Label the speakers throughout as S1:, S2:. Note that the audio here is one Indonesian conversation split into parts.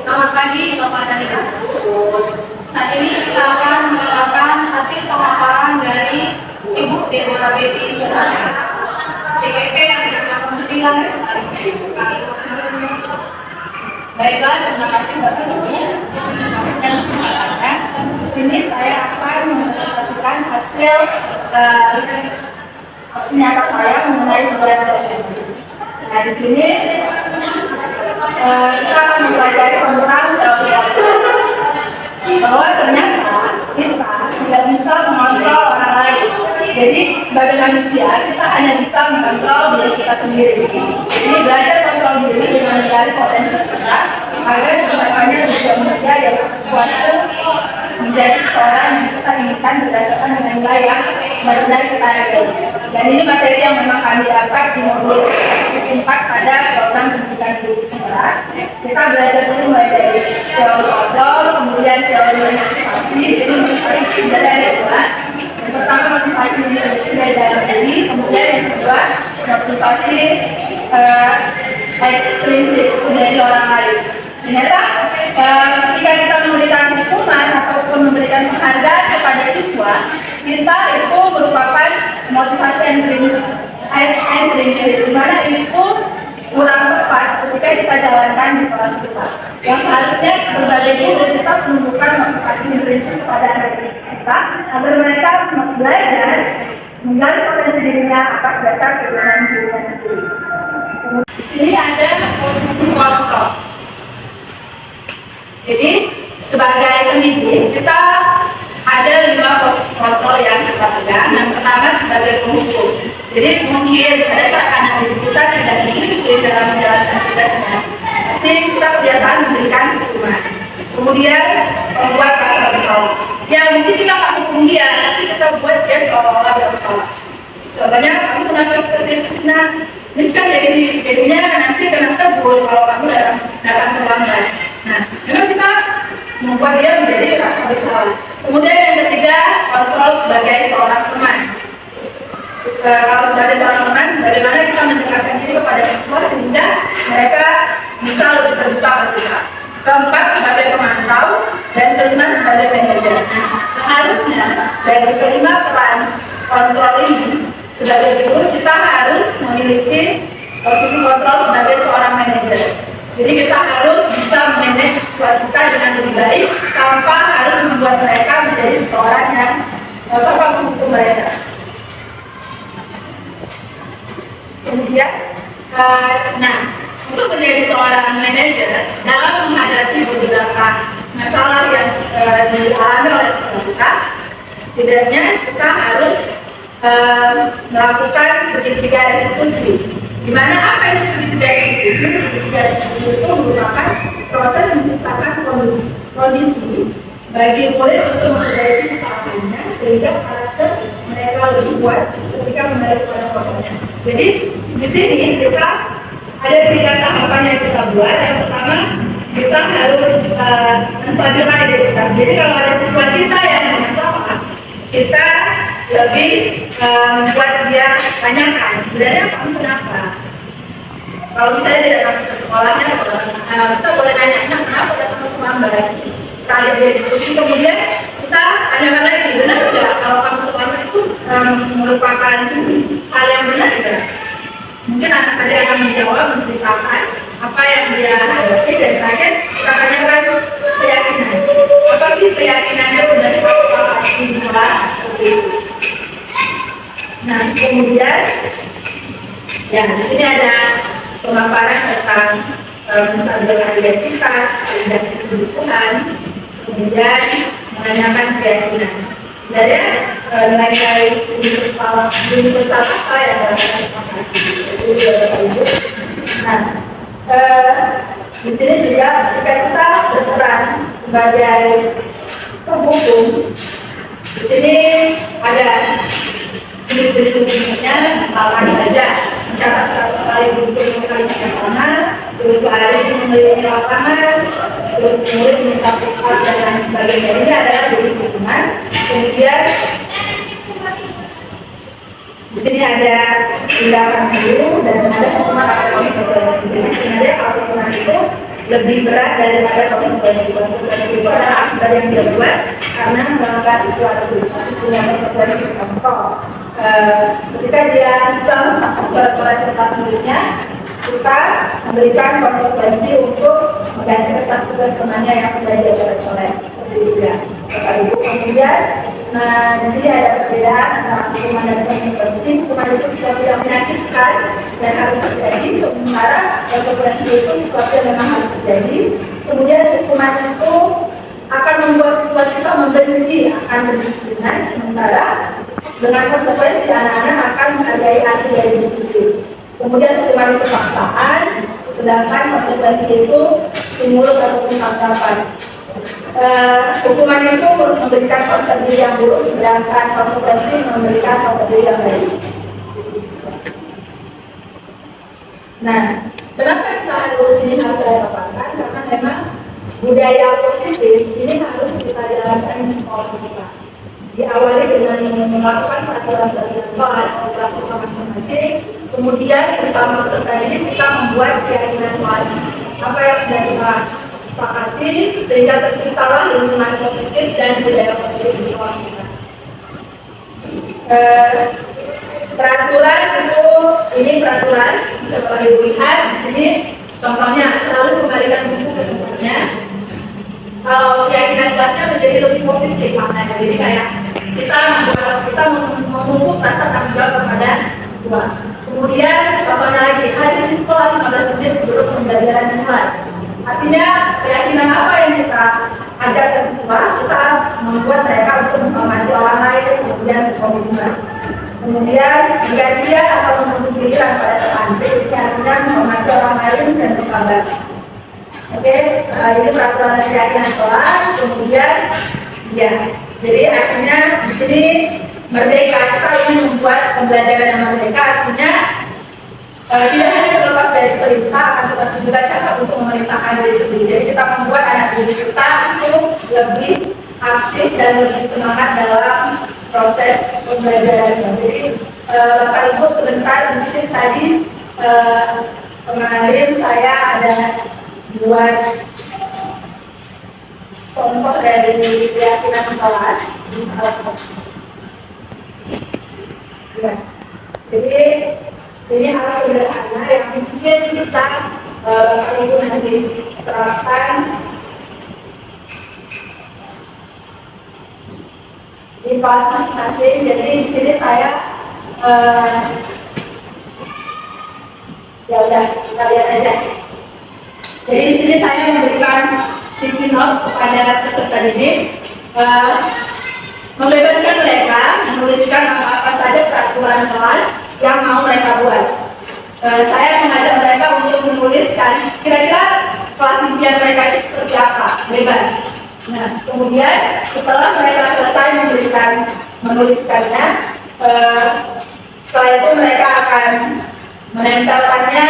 S1: Selamat pagi Bapak dan Ibu. Saat ini kita akan mendengarkan hasil pemaparan dari Ibu Deborah Betty Sunan, CGP yang ke-9 hari ini.
S2: Baiklah, terima kasih Bapak Ibu dan kesempatannya. Di sini saya akan mempresentasikan hasil aksi nyata saya mengenai kegiatan tersebut. Nah, di sini kita akan mempelajari tentang teori bahwa ternyata kita tidak bisa mengontrol orang lain. Jadi sebagai manusia kita hanya bisa mengontrol diri kita sendiri. Jadi belajar kontrol diri dengan mencari potensi kita agar kedepannya bisa manusia yang sesuatu menjadi seseorang yang kita inginkan berdasarkan dengan nilai yang benar-benar kita hargai. Dan ini materi yang memang kami dapat di modul 4 pada program pendidikan tinggi kita. Kita belajar dulu mulai dari teori kontrol, kemudian teori motivasi. Jadi motivasi itu sebenarnya ada dua. Yang pertama motivasi introduksi dari dalam diri, kemudian yang kedua motivasi ekstrinsik dari orang lain. Ternyata ketika kita memberikan hukuman ataupun memberikan penghargaan kepada siswa, kita itu merupakan motivasi intrinsik, di mana itu kurang tepat ketika kita jalankan di kelas kita. Yang seharusnya sebagai guru kita menunjukkan motivasi intrinsik kepada anak-anak kita agar mereka belajar menggali potensi dirinya atas dasar keinginan dirinya sendiri. Di sini ada posisi kontrol. Jadi sebagai pendidik kita ada 5 posisi kontrol yang kita pegang. Yang pertama sebagai penghukum. Jadi mungkin ada seakan kita tidak disiplin dalam menjalankan tugasnya. Pasti kita kebiasaan memberikan hukuman. Kemudian membuat rasa bersalah. Ya mungkin kita nggak hukum dia, tapi kita buat dia seolah-olah bersalah. Contohnya kamu kenapa seperti itu? Nah, misalkan jadinya nanti kena tegur kalau kamu datang terlambat. Nah, memang kita membuat dia menjadi rasa bersalah. Kemudian yang ketiga, kontrol sebagai seorang teman. Kalau sebagai seorang teman, bagaimana kita mendekatkan diri kepada siswa sehingga mereka bisa lebih terbuka ke kita. Keempat sebagai pemantau dan kelima sebagai manajer. Nah, harusnya dari kelima peran kontrol ini sebagai guru kita harus memiliki posisi kontrol sebagai seorang manajer. Jadi kita harus bisa memanage siswa kita dengan lebih baik tanpa harus membuat mereka menjadi seseorang yang dapat menghukum mereka. Kemudian, untuk menjadi seorang manajer dalam menghadapi beberapa masalah yang dialami oleh siswa kita, setidaknya kita harus melakukan segitiga eksekusi. Di mana apa itu segitiga eksekusi? Segitiga eksekusi itu merupakan proses menciptakan kondisi bagi murid untuk memperbaiki kesalahannya sehingga karakter mereka lebih kuat ketika kembali kepada korbannya. Jadi di sini kita ada 3 tahapan yang kita buat. Yang pertama kita harus menstabilkan identitas. Jadi kalau ada siswa kita yang bermasalah, kita lebih membuat dia tanyakan sebenarnya kamu kenapa. Kalau misalnya dia datang ke sekolahnya, kita boleh nanya kenapa datang ke terlambat. Kita ada diskusi, kemudian kita tanyakan lagi, benar tidak kalau kamu terlambat itu merupakan hal yang benar tidak? Mungkin anak tadi akan menjawab, menceritakan apa yang dia hadapi, dan terakhir kita tanyakan keyakinan. Apa sih keyakinannya sebenarnya kalau di kelas seperti itu? Nah, kemudian ya di sini ada pemaparan tentang menstabilkan identitas, validasi kebutuhan, kemudian menanyakan keyakinan. Sebenarnya nilai-nilai universal apa yang dapat disepakati itu beberapa ibu. Nah, di sini juga ketika kita berperan sebagai penghukum, di sini ada jenis-jenis hukumnya, misalkan saja mencatat 100 kali hukum kalinya sama, terus lari mengelilingi lapangan, terus murid minta pusat dan lain sebagainya. Ini adalah jenis hukuman. Kemudian di sini ada tindakan dulu dan ada hukuman atau konsekuensi. Jadi sebenarnya kalau hukuman itu lebih berat daripada konsekuensi. Konsekuensi itu adalah akibat yang dia buat karena melanggar sesuatu, punya konsekuensi. Contoh, ketika dia iseng coret-coret kertas miliknya, kita memberikan konsekuensi untuk mengganti kertas tugas temannya yang sudah dia coret-coret. Seperti itu ya, Bapak Ibu. Kemudian, di sini ada perbedaan antara hukuman dan konsekuensi. Hukuman itu sesuatu yang menyakitkan dan harus terjadi, sementara konsekuensi itu sesuatu yang memang harus terjadi. Kemudian hukuman itu akan membuat siswa kita membenci akan kedisiplinan, sementara dengan konsekuensi anak-anak akan menghargai arti dari disiplin. Kemudian hukuman itu paksaan, sedangkan konsekuensi itu stimulus ataupun tanggapan. Hukuman itu memberikan konsep diri yang buruk, sedangkan konsekuensi memberikan konsep diri yang baik. Nah, kenapa kita harus saya katakan? Karena memang budaya positif ini harus kita jalankan di sekolah kita. Diawali dengan melakukan peraturan kelas kita masing-masing, kemudian bersama peserta ini kita membuat keyakinan kelas apa yang sudah kita sepakati sehingga terciptalah lingkungan positif dan budaya positif di sekolah kita. Peraturan itu, ini peraturan bisa Bapak Ibu lihat di sini contohnya selalu kembalikan buku ke tempatnya. Kalau keyakinan kelasnya menjadi lebih positif maknanya, jadi kayak kita menumpuk rasa tanggung jawab kepada siswa. Kemudian contohnya lagi, hadir di sekolah 15 menit sebelum pembelajaran dimulai. Artinya keyakinan apa yang kita ajar ke siswa, kita membuat mereka untuk menghormati orang lain, kemudian berkomitmen. Kemudian bergantian atau menuntut giliran pada santri, artinya menghormati orang lain dan bersabar. Oke, ini peraturan dan keyakinan kelas. Kemudian, ya, jadi artinya di sini merdeka, kita ingin membuat pembelajaran yang merdeka, artinya tidak hanya terlepas dari perintah, tetapi juga cara untuk memerintahkan diri sendiri. Jadi kita membuat anak didik kita untuk lebih aktif dan lebih semangat dalam proses pembelajaran. Jadi Bapak Ibu sebentar di sini tadi kemarin saya ada buat contoh dari keyakinan kelas. Ya. Jadi ini hal sederhana yang mungkin bisa Bapak Ibu nanti terapkan di kelas masing-masing. Jadi di sini saya ya udah kita lihat aja. Jadi di sini saya memberikan sticky note kepada peserta didik, membebaskan mereka menuliskan apa-apa saja peraturan kelas yang mau mereka buat. Saya mengajak mereka untuk menuliskan kira-kira kelas impian mereka itu seperti apa, bebas. Nah, kemudian setelah mereka selesai menuliskannya, setelah itu mereka akan menempelkannya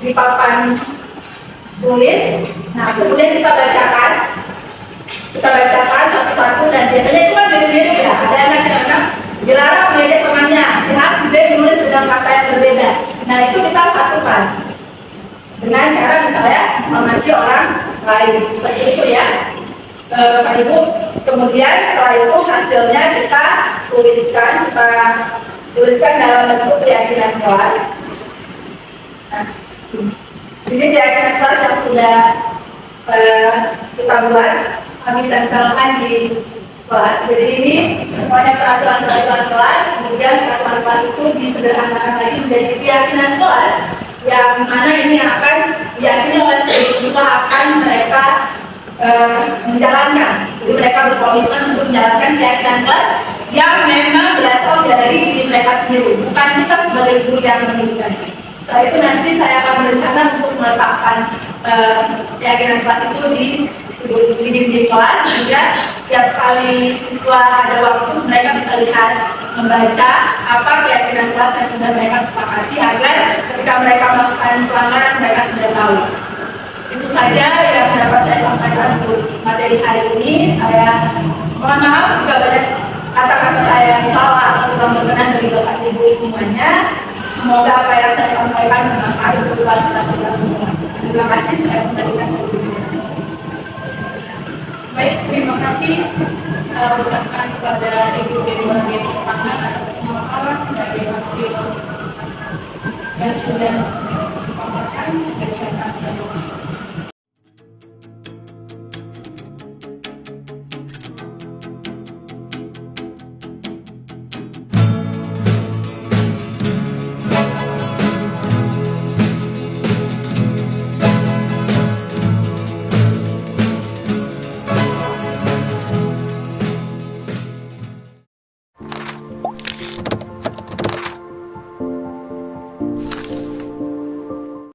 S2: di papan tulis. Nah, kemudian kita bacakan satu-satu, dan biasanya itu kan beda-beda ya. Ada anak yang memang dilarang mengejek temannya, si A si B menulis dengan kata yang berbeda. Nah, itu kita satukan dengan cara misalnya menghormati orang lain, seperti itu ya, Bapak Ibu. Kemudian setelah itu hasilnya kita tuliskan dalam bentuk keyakinan kelas. Nah, ini keyakinan kelas yang sudah kita buat, kami tempelkan di kelas. Jadi ini semuanya peraturan kelas, kemudian peraturan kelas itu disederhanakan lagi menjadi keyakinan kelas, yang mana ini akan diyakini oleh siswa akan mereka menjalankan. Jadi mereka berkomitmen untuk menjalankan keyakinan kelas yang memang berasal dari diri mereka sendiri, bukan kita sebagai guru yang menuliskan. Setelah itu nanti saya akan berencana untuk meletakkan keyakinan kelas itu di dinding kelas, sehingga setiap kali siswa ada waktu mereka bisa lihat, membaca apa keyakinan kelas yang sudah mereka sepakati, agar ketika mereka melakukan pelanggaran mereka sudah tahu. Itu saja yang dapat saya sampaikan untuk materi hari ini. Saya mohon maaf jika banyak kata-kata saya yang salah atau kurang berkenan dari Bapak Ibu semuanya. Semoga apa yang saya sampaikan bermanfaat untuk kelas kita semua. Terima kasih, saya kembalikan ke Ibu.
S1: Baik, terima kasih ucapkan kepada Ibu Dewa Dewi Setangga atas pemaparan dari hasil yang sudah